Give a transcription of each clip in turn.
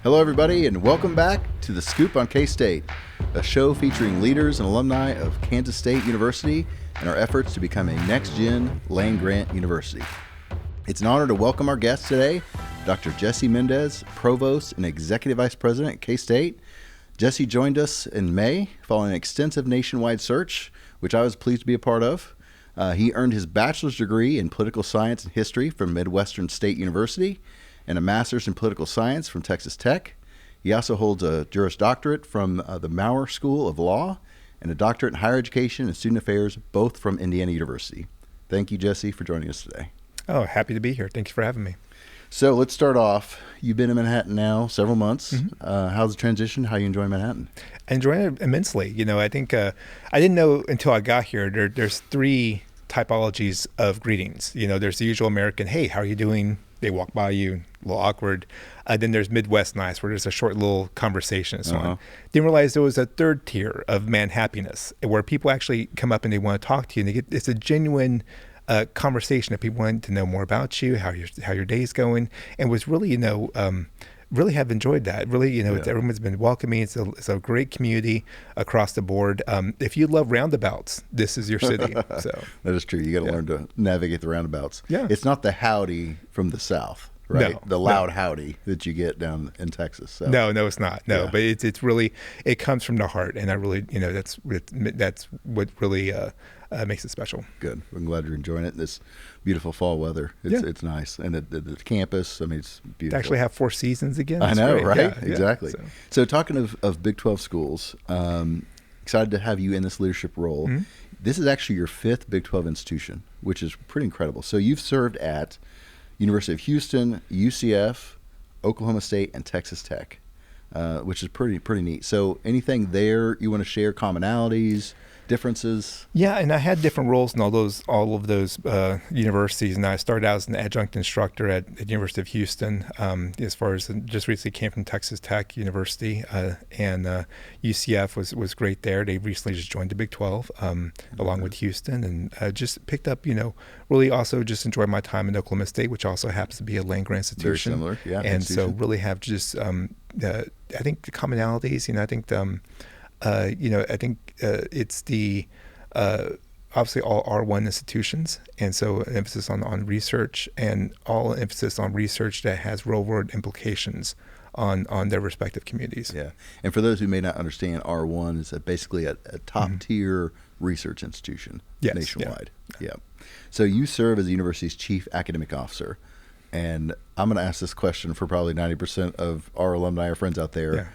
Hello, everybody, and welcome back to The Scoop on K-State, a show featuring leaders and alumni of Kansas State University and our efforts to become a next-gen land-grant university. It's an honor to welcome our guest today, Dr. Jesse Mendez, Provost and Executive Vice President at K-State. Jesse joined us in May following an extensive nationwide search, which I was pleased to be a part of. He earned his bachelor's degree in political science and history from Midwestern State University and a master's in political science from Texas Tech. He also holds a Juris Doctorate from the Maurer School of Law and a doctorate in higher education and student affairs, both from Indiana University. Thank you, Jesse, for joining us today. Oh, happy to be here. Thank you for having me. So let's start off. You've been in Manhattan now several months. How's the transition? How are you enjoying Manhattan? I enjoy it immensely. You know, I think I didn't know until I got here, there's three typologies of greetings. You know, there's the usual American, hey, how are you doing? They walk by you, a little awkward. Then there's Midwest nice, where there's a short little conversation and so on. Didn't realize there was a third tier of man happiness, where people actually come up and they want to talk to you, and it's a genuine conversation that people want to know more about you, how your day's going, and was really, really have enjoyed that. Really, everyone's been welcoming. It's a great community across the board. If you love roundabouts, this is your city. So that is true. You got to learn to navigate the roundabouts. Yeah, it's not the howdy from the South, right? No, the loud howdy that you get down in Texas. So. No, it's not. No, but it's really, it comes from the heart, and I really, that's what really makes it special. Good. I'm glad you're enjoying it. This beautiful fall weather. It's nice. And the campus, I mean, it's beautiful. To actually have 4 seasons again. I know, great. right? Yeah, exactly. So talking of Big 12 schools, excited to have you in this leadership role. Mm-hmm. This is actually your 5th Big 12 institution, which is pretty incredible. So you've served at University of Houston, UCF, Oklahoma State, and Texas Tech, which is pretty neat. So anything there you want to share, commonalities, differences? Yeah, and I had different roles in all of those universities, and I started out as an adjunct instructor at the University of Houston. As far as just recently came from Texas Tech University, and UCF was great there. They recently just joined the Big 12 along with Houston, and just picked up, really also just enjoyed my time in Oklahoma State, which also happens to be a land grant institution. Very similar, yeah. And so really have just I think the commonalities. I think it's the obviously all R1 institutions, and so emphasis on research, and all emphasis on research that has real-world implications on their respective communities. Yeah, and for those who may not understand, R1 is basically a top-tier research institution nationwide. Yeah. So you serve as the university's chief academic officer, and I'm going to ask this question for probably 90% of our alumni or friends out there. Yeah.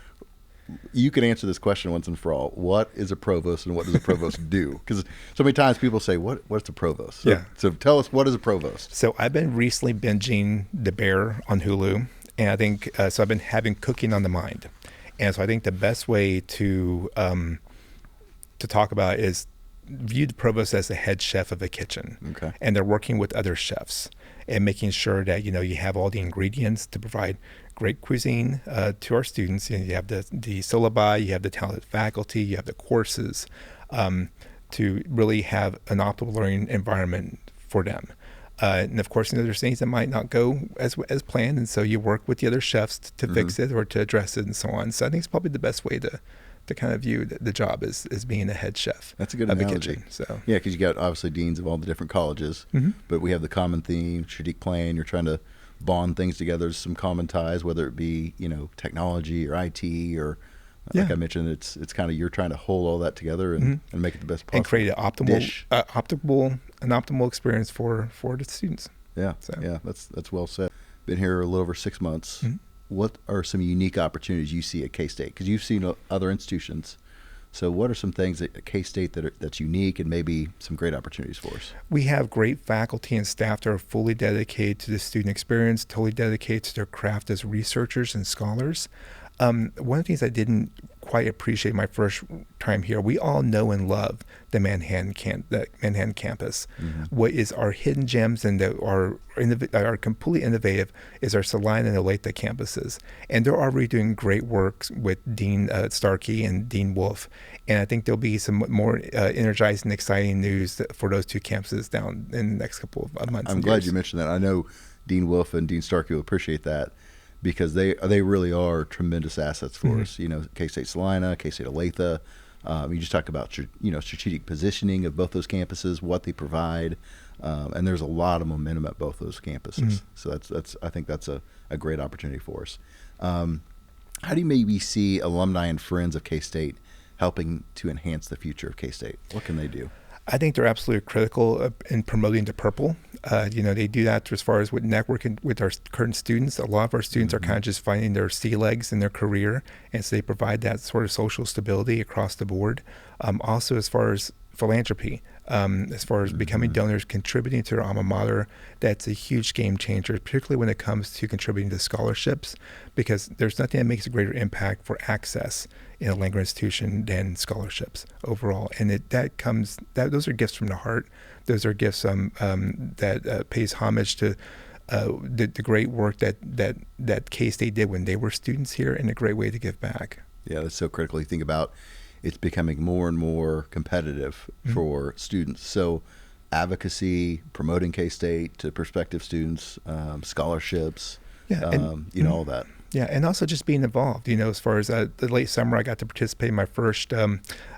You can answer this question once and for all. What is a provost, and what does a provost do? Because so many times people say, what's a provost? So tell us, what is a provost? So I've been recently binging The Bear on Hulu, and I think, so I've been having cooking on the mind. And so I think the best way to talk about it is view the provost as the head chef of a kitchen. Okay. And they're working with other chefs and making sure that, you have all the ingredients to provide great cuisine to our students. You have the syllabi, you have the talented faculty, you have the courses to really have an optimal learning environment for them. And of course, there's things that might not go as planned, and so you work with the other chefs to fix it or to address it and so on. So I think it's probably the best way to kind of view the job as being a head chef. That's a good analogy. So yeah, because you got obviously deans of all the different colleges, but we have the common theme, strategic plan. You're trying to bond things together, some common ties, whether it be technology or IT or like I mentioned, it's kind of you're trying to hold all that together and make it the best possible and create an optimal experience for the students. Yeah, that's well said. Been here a little over 6 months. What are some unique opportunities you see at K-State? Because you've seen other institutions. So what are some things at K-State that's unique and maybe some great opportunities for us? We have great faculty and staff that are fully dedicated to the student experience, totally dedicated to their craft as researchers and scholars. One of the things I didn't quite appreciate my first time here, we all know and love the Manhattan campus. What is our hidden gems and are completely innovative is our Salina and Olathe campuses. And they're already doing great work with Dean Starkey and Dean Wolf. And I think there'll be some more energizing, exciting news for those two campuses down in the next couple of months. I'm glad you mentioned that. I know Dean Wolf and Dean Starkey will appreciate that. because they really are tremendous assets for us. K-State Salina, K-State Olathe. You just talk about strategic positioning of both those campuses, what they provide, and there's a lot of momentum at both those campuses. So I think that's a great opportunity for us. How do you maybe see alumni and friends of K-State helping to enhance the future of K-State? What can they do? I think they're absolutely critical in promoting the purple. They do that as far as with networking with our current students. A lot of our students are kind of just finding their sea legs in their career, and so they provide that sort of social stability across the board. Also, as far as philanthropy, as far as becoming donors, contributing to their alma mater, that's a huge game changer, particularly when it comes to contributing to scholarships, because there's nothing that makes a greater impact for access in a land-grant institution than scholarships overall. And those are gifts from the heart. Those are gifts that pays homage to the great work that K-State did when they were students here, and a great way to give back. Yeah, that's so critical. You think about it's becoming more and more competitive for students. So advocacy, promoting K-State to prospective students, scholarships, all that. Yeah, and also just being involved. As far as the late summer, I got to participate in my first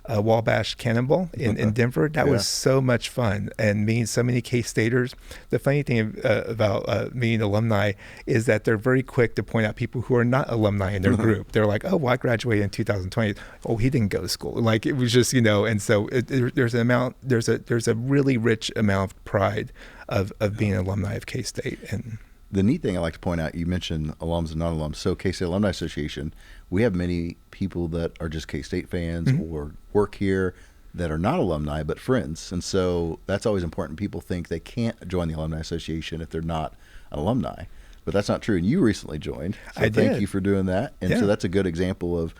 Wabash Cannonball in Denver. That was so much fun, and meeting so many K-Staters. The funny thing about meeting alumni is that they're very quick to point out people who are not alumni in their group. They're like, "Oh, well, I graduated in 2020. Oh, he didn't go to school." Like, it was just, and so there's a really rich amount of pride of being an alumni of K-State. And the neat thing I like to point out, you mentioned alums and non-alums. So K-State Alumni Association, we have many people that are just K-State fans or work here that are not alumni but friends. And so that's always important. People think they can't join the Alumni Association if they're not an alumni. But that's not true. And you recently joined. So I did. Thank you for doing that. And so that's a good example of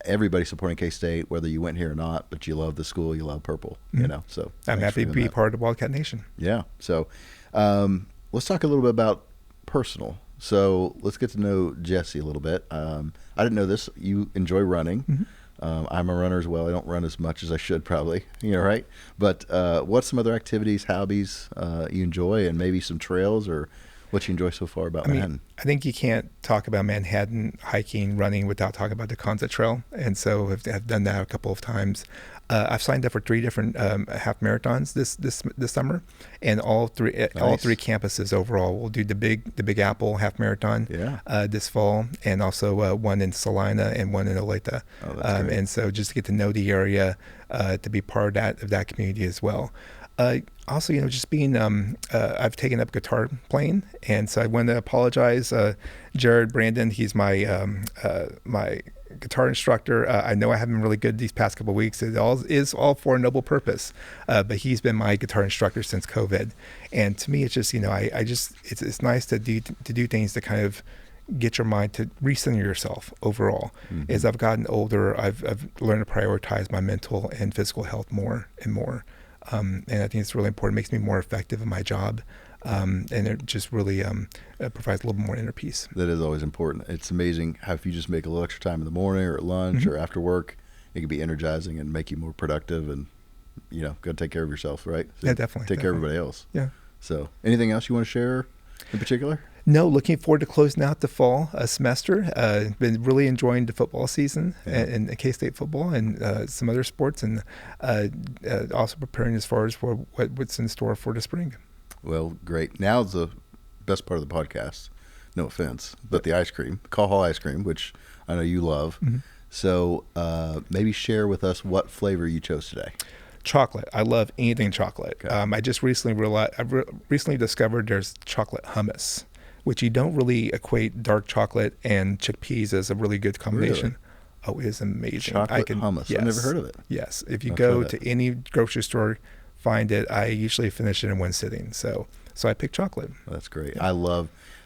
everybody supporting K-State, whether you went here or not, but you love the school, you love purple, So I'm happy to be part of Wildcat Nation. Yeah. So let's talk a little bit about personal. So let's get to know Jesse a little bit. I didn't know this. You enjoy running. I'm a runner as well. I don't run as much as I should probably, right? But what's some other activities, hobbies you enjoy, and maybe some trails or what you enjoy so far about Manhattan? I think you can't talk about Manhattan hiking, running without talking about the Conza Trail. And so I've done that a couple of times. I've signed up for 3 different half marathons this summer, and all three campuses overall. We'll do the Big Apple half marathon this fall, and also one in Salina and one in Olathe. Oh, that's great. And so just to get to know the area, to be part of that community as well. Also, just being, I've taken up guitar playing, and so I want to apologize. Jared Brandon, he's my my guitar instructor. I know I haven't been really good these past couple of weeks. It is all for a noble purpose, but he's been my guitar instructor since COVID. And to me, it's just, it's nice to do things to kind of get your mind to recenter yourself overall. As I've gotten older, I've learned to prioritize my mental and physical health more and more. And I think it's really important. It makes me more effective in my job. And it just really provides a little more inner peace. That is always important. It's amazing how if you just make a little extra time in the morning or at lunch or after work, it can be energizing and make you more productive and, go take care of yourself, right? So yeah, definitely. Take care of everybody else. Yeah. So anything else you want to share in particular? No, looking forward to closing out the fall semester. Been really enjoying the football season and K-State football and some other sports, and also preparing as far as for what's in store for the spring. Well, great. Now's the best part of the podcast. No offense, but the ice cream, Call Hall ice cream, which I know you love. So maybe share with us what flavor you chose today. Chocolate. I love anything chocolate. Okay. I just recently realized, I've recently discovered there's chocolate hummus, which you don't really equate dark chocolate and chickpeas as a really good combination. Really? Oh, it is amazing. Chocolate hummus. Yes, I've never heard of it. Yes. If you go to any grocery store, find it. I usually finish it in one sitting. So I picked chocolate. Well, that's great. Yeah.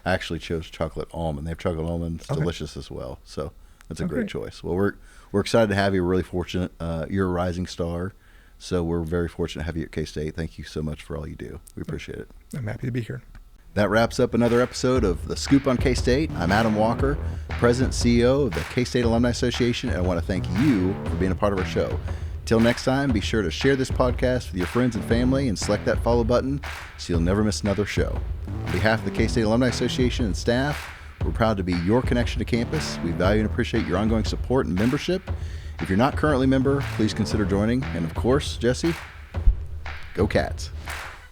I actually chose chocolate almond. They have chocolate almond. It's delicious as well. So that's a great choice. Well, we're excited to have you. We're really fortunate. You're a rising star. So we're very fortunate to have you at K-State. Thank you so much for all you do. We appreciate it. I'm happy to be here. That wraps up another episode of The Scoop on K-State. I'm Adam Walker, President and CEO of the K-State Alumni Association, and I want to thank you for being a part of our show. Till next time, be sure to share this podcast with your friends and family and select that follow button so you'll never miss another show. On behalf of the K-State Alumni Association and staff, We're proud to be your connection to campus. We value and appreciate your ongoing support and membership. If you're not currently a member, please consider joining. And of course, Jesse, go Cats.